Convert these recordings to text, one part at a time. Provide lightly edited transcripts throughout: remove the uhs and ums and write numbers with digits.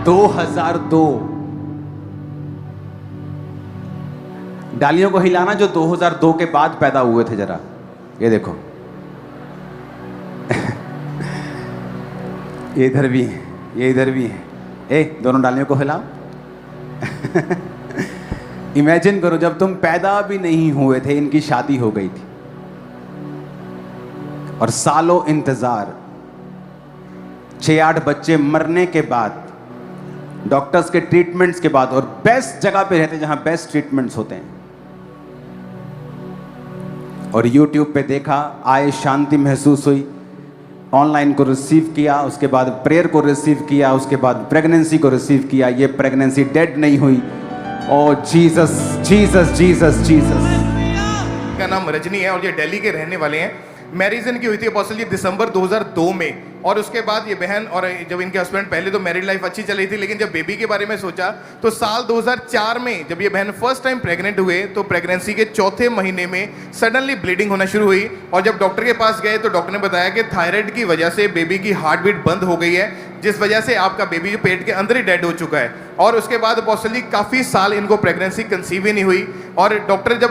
2002। डालियों को हिलाना जो 2002 के बाद पैदा हुए थे जरा, ये देखो। ये इधर भी है, ये इधर भी है। दोनों डालियों को हिलाओ। इमेजिन करो जब तुम पैदा भी नहीं हुए थे इनकी शादी हो गई थी, और सालों इंतजार, 6-8 बच्चे मरने के बाद, डॉक्टर्स के ट्रीटमेंट्स के बाद, और बेस्ट जगह पे रहते जहां बेस्ट ट्रीटमेंट्स होते हैं। और YouTube पे देखा, आए, शांति महसूस हुई, ऑनलाइन को रिसीव किया, उसके बाद प्रेयर को रिसीव किया, उसके बाद प्रेगनेंसी को रिसीव किया। ये प्रेगनेंसी डेड नहीं हुई। ओ जीसस जीसस जीसस जीसस। का नाम रजनी है और ये दिल्ली के रहने वाले हैं। मैरिज इनकी हुई थी अपोस्टल जी दिसंबर 2002 में, और उसके बाद ये बहन और जब इनके हस्बैंड, पहले तो मैरिड लाइफ अच्छी चल रही थी, लेकिन जब बेबी के बारे में सोचा तो साल 2004 में जब ये बहन फर्स्ट टाइम प्रेग्नेंट हुए तो प्रेगनेंसी के चौथे महीने में सडनली ब्लीडिंग होना शुरू हुई। और जब डॉक्टर के पास गए तो डॉक्टर ने बताया कि थायराइड की वजह से बेबी की हार्ट बीट बंद हो गई है, जिस वजह से आपका बेबी जो पेट के अंदर ही डेड हो चुका है। और उसके बाद अपोस्टल जी काफ़ी साल इनको प्रेगनेंसी कंसीव ही नहीं हुई। और डॉक्टर के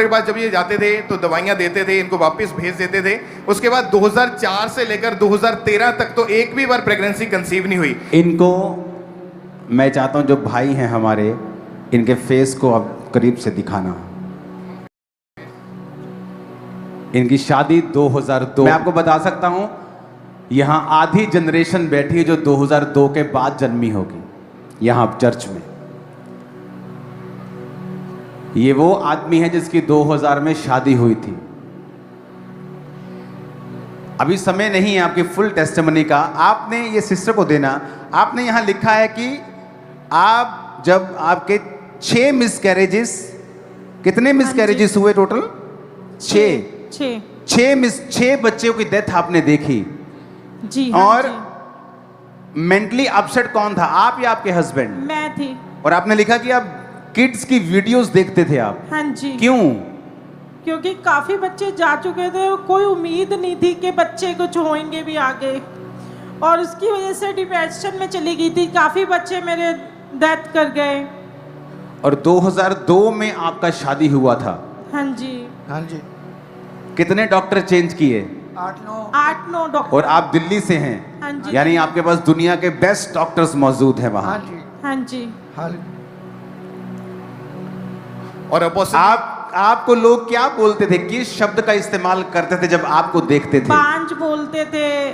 पास जब ये जाते थे तो दवाइयाँ देते थे, इनको वापस भेज देते थे। उसके बाद 2004 से लेकर 2013 तक तो एक भी बार प्रेगनेंसी कंसीव नहीं हुई। इनको मैं चाहता हूं जो भाई हैं हमारे, इनके फेस को अब करीब से दिखाना। इनकी शादी 2002। मैं आपको बता सकता हूं यहां आधी जनरेशन बैठी है जो 2002 के बाद जन्मी होगी यहां चर्च में। ये वो आदमी है जिसकी 2000 में शादी हुई थी। अभी समय नहीं है आपकी फुल टेस्टिमनी का, आपने ये सिस्टर को देना। आपने यहां लिखा है कि आप जब आपके 6 मिसकैरेजेस, कितने मिसकैरेजेस हुए टोटल? 6 बच्चों की डेथ आपने देखी जी। और मेंटली अपसेट कौन था, आप या आपके हस्बैंड? मैं थी। और आपने लिखा कि आप किड्स की वीडियोस देखते थे आप। हाँ जी। क्यों? क्योंकि काफी बच्चे जा चुके थे और कोई उम्मीद नहीं थी कि बच्चे कुछ होंगे भी आगे, और उसकी वजह से डिप्रेशन में चली गई थी। काफी बच्चे मेरे डेथ कर गए। और 2002 में आपका शादी हुआ था? हाँ जी। हाँ जी। कितने डॉक्टर चेंज किए? 8-9 डॉक्टर। और आप दिल्ली से हैं? हाँ जी। यानी आपके पास दुनिया के बेस्ट डॉक्टर्स मौजूद हैं वहां। हाँ जी। हाँ जी। और अपोस्टल आपको लोग क्या बोलते थे, किस शब्द का इस्तेमाल करते थे जब आपको देखते थे? बांझ बोलते थे,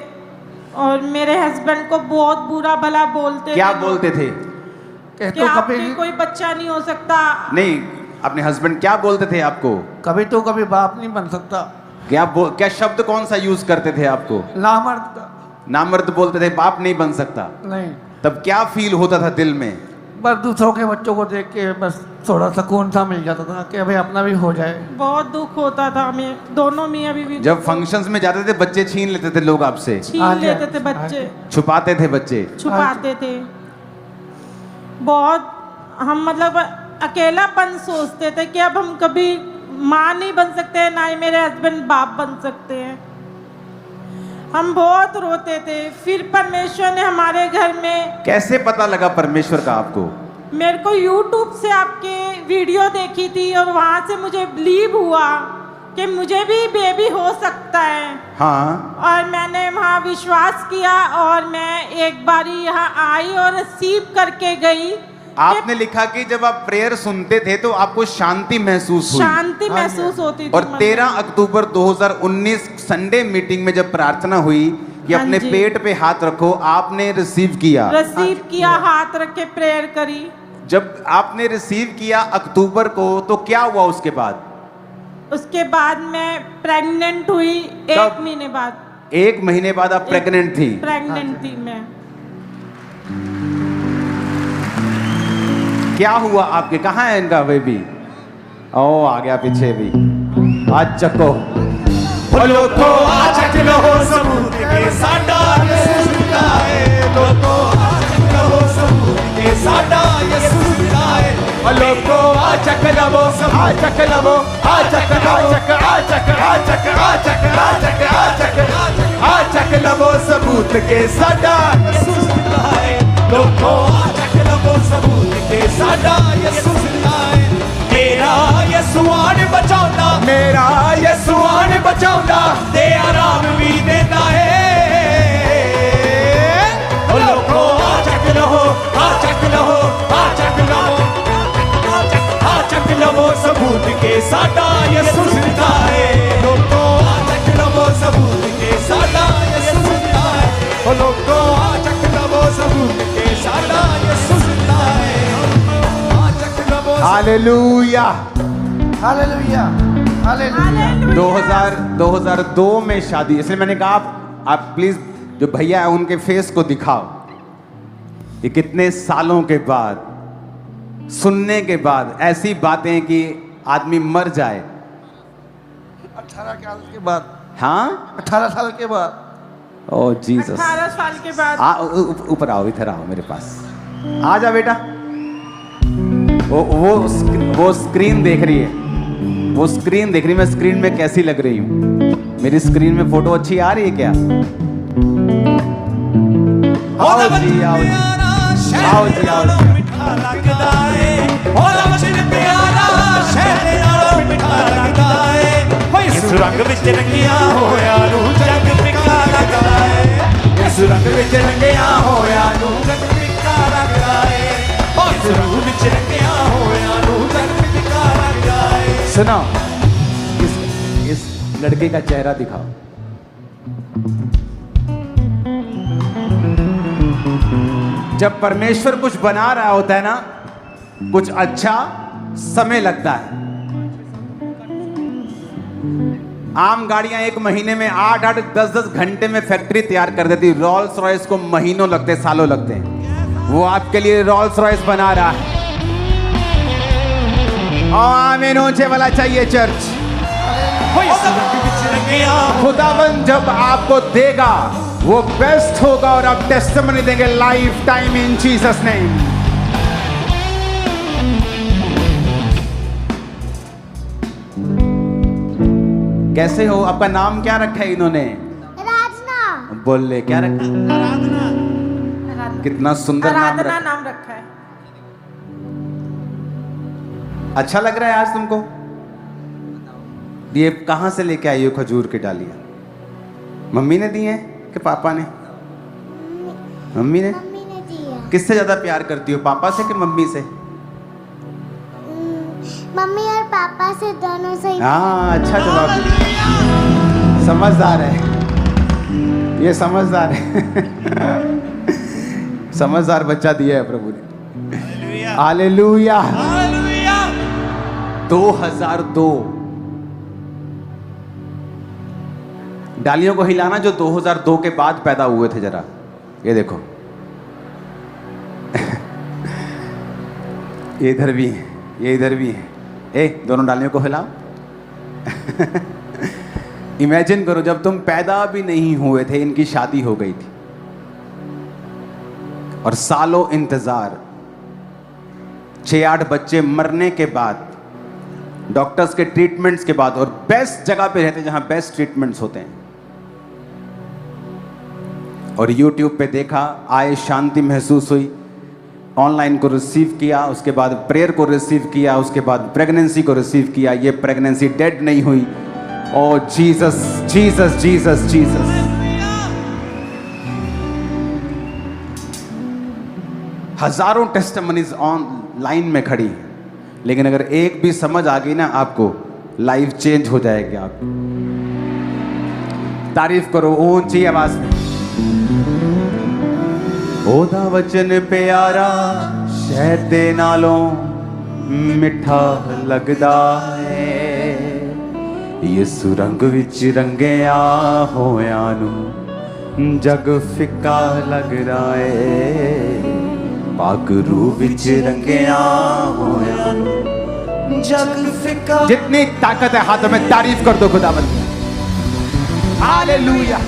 और मेरे हस्बैंड को बहुत बुरा भला बोलते क्या थे। बोलते थे? कि आपके कोई बच्चा नहीं हो सकता। नहीं, अपने हस्बैंड क्या बोलते थे आपको? कभी तो कभी बाप नहीं बन सकता। क्या शब्द कौन सा यूज करते थे आपको? नामर्द। नामर्द बोलते थे, बाप नहीं बन सकता। नहीं। तब क्या फील होता था दिल में? बस दूसरों के बच्चों को देख के बस थोड़ा सुकून सा मिल जाता था कि अभी अपना भी हो जाए। बहुत दुख होता था हमें दोनों में। अभी भी जब फंक्शंस में जाते थे बच्चे छीन लेते थे लोग आपसे? छीन लेते थे बच्चे, छुपाते थे बच्चे, छुपाते थे। बहुत हम मतलब अकेलापन सोचते थे कि अब हम कभी माँ नहीं बन सकते, ना ही मेरे हस्बैंड बाप बन सकते हैं। हम बहुत रोते थे। फिर परमेश्वर ने हमारे घर में, कैसे पता लगा परमेश्वर का आपको? मेरे को YouTube से आपके वीडियो देखी थी और वहाँ से मुझे बिलीव हुआ कि मुझे भी बेबी हो सकता है। हाँ। और मैंने वहाँ विश्वास किया और मैं एक बारी यहाँ आई और रिसीव करके गई। आपने लिखा कि जब आप प्रेयर सुनते थे तो आपको शांति महसूस हुई। शांति महसूस होती थी। और 13 अक्टूबर 2019 संडे मीटिंग में जब प्रार्थना हुई कि अपने पेट पे हाथ रखो, आपने रिसीव किया। हाथ रख के प्रेयर करी। जब आपने रिसीव किया अक्टूबर को, तो क्या हुआ उसके बाद? उसके बाद मैं प्रेग्नेंट हुई 1 महीने बाद। 1 महीने बाद आप प्रेग्नेंट थी? प्रेग्नेंट थी मैं। क्या हुआ आपके? कहाँ है इनका बेबी? ओ आ गया पीछे भी। आज चको लोको आज चको सबूत के साडा यीशु जिंदा है। लोको आज चको सबूत के साडा यीशु जिंदा है। लोको आज चको सब आज चको आज चक आज चक आज चक आज चक आज चक आज चक आज चक आज चक सबूत के साडा यीशु जिंदा है। लोगों आ चख लवो सबूत के साडा यसू जिंदा है मेरा यसू आन बचाउंदा मेरा यसू आन बचाउंदा ते आराम भी देता है ओ लोगों आ चख लवो आ चख लवो आ चख लवो आ चख लवो सबूत के साडा यसू जिंदा है लोगों आ चख लवो सबूत के साडा यसू जिंदा है ओ लोगों आ चख लवो सबूत के साडा यसू जिंदा है आ चख लवो हालेलुया। Hallelujah hallelujah. 2002 में शादी, इसलिए मैंने कहा आप प्लीज जो भैया है उनके फेस को दिखाओ। ये कितने सालों के बाद सुनने के बाद ऐसी बातें कि आदमी मर जाए। 18 साल के बाद। हाँ 18 साल के बाद। ओ जीसस। 18 साल के बाद। ऊपर आओ, इधर आओ मेरे पास। आ जा बेटा। वो स्क्रीन देख रही है, वो स्क्रीन देख रही है। मैं स्क्रीन में कैसी लग रही हूँ? मेरी स्क्रीन में फोटो अच्छी आ रही है क्या? आओ जी आओ जी आओ जी आओ जी। मिठा लगदा है ओदा वचन प्यारा शहर नालों मिठा लगदा है होए इस रंग विच रंगिया होया नू जग फिका लगदा है इस रंग विच रंगिया होया नू जग फिका लगदा है ओ इस रंग विच रंगिया होया नू जग फिका लगदा है। सुनो, इस लड़के का चेहरा दिखाओ। जब परमेश्वर कुछ बना रहा होता है ना, कुछ अच्छा समय लगता है। आम गाड़ियां 1 महीने में 8-8 10-10 घंटे में फैक्ट्री तैयार कर देती। रॉल्स रॉयस को महीनों लगते, सालों लगते हैं। वो आपके लिए रॉल्स रॉयस बना रहा है। आमीन ऊंचे वाला चाहिए चर्च। खुदावन जब आपको देगा वो बेस्ट होगा और आप टेस्टिमनी देंगे life time in Jesus name. कैसे हो? आपका नाम क्या रखा है इन्होंने? राजना। बोल ले क्या रखा? कितना सुंदर नाम आराधना रखा। नाम रखा है। अच्छा लग रहा है आज तुमको? ये कहां से लेके आई हो खजूर की डालियां? मम्मी ने दी हैं कि पापा ने? मम्मी ने। मम्मी ने दी है। किससे ज्यादा प्यार करती हो, पापा से कि मम्मी से? मम्मी और पापा से दोनों से ही। हाँ अच्छा जवाब दिया। समझदार है ये, समझदार है। समझदार बच्चा दिया है प्रभु ने। हालेलुया। 2002 डालियों को हिलाना जो 2002 के बाद पैदा हुए थे। जरा ये देखो। ये इधर भी है, ये इधर भी है। दोनों डालियों को हिलाओ। इमेजिन करो जब तुम पैदा भी नहीं हुए थे इनकी शादी हो गई थी और सालों इंतजार, 6-8 बच्चे मरने के बाद, डॉक्टर्स के ट्रीटमेंट्स के बाद, और बेस्ट जगह पे रहते जहां बेस्ट ट्रीटमेंट्स होते हैं। और YouTube पे देखा, आए, शांति महसूस हुई, ऑनलाइन को रिसीव किया, उसके बाद प्रेयर को रिसीव किया, उसके बाद प्रेगनेंसी को रिसीव किया। ये प्रेगनेंसी डेड नहीं हुई। ओ जीसस जीसस जीसस जीसस। हजारों टेस्टिमनीज ऑनलाइन में खड़ी हैं, लेकिन अगर एक भी समझ आ गई ना आपको, लाइफ चेंज हो जाएगी। आप तारीफ करो ऊंची आवाज में। ओदा वचन प्यारा शहद दे नालों मिठा लगदा है, यसु रंग विच रंगिया होया नू जग फिका लगदा है, पाक रूह विच रंगिया होया नू जग फिका। जितनी ताकत है हाथों में तारीफ कर दो खुदावंद। हालेलुया।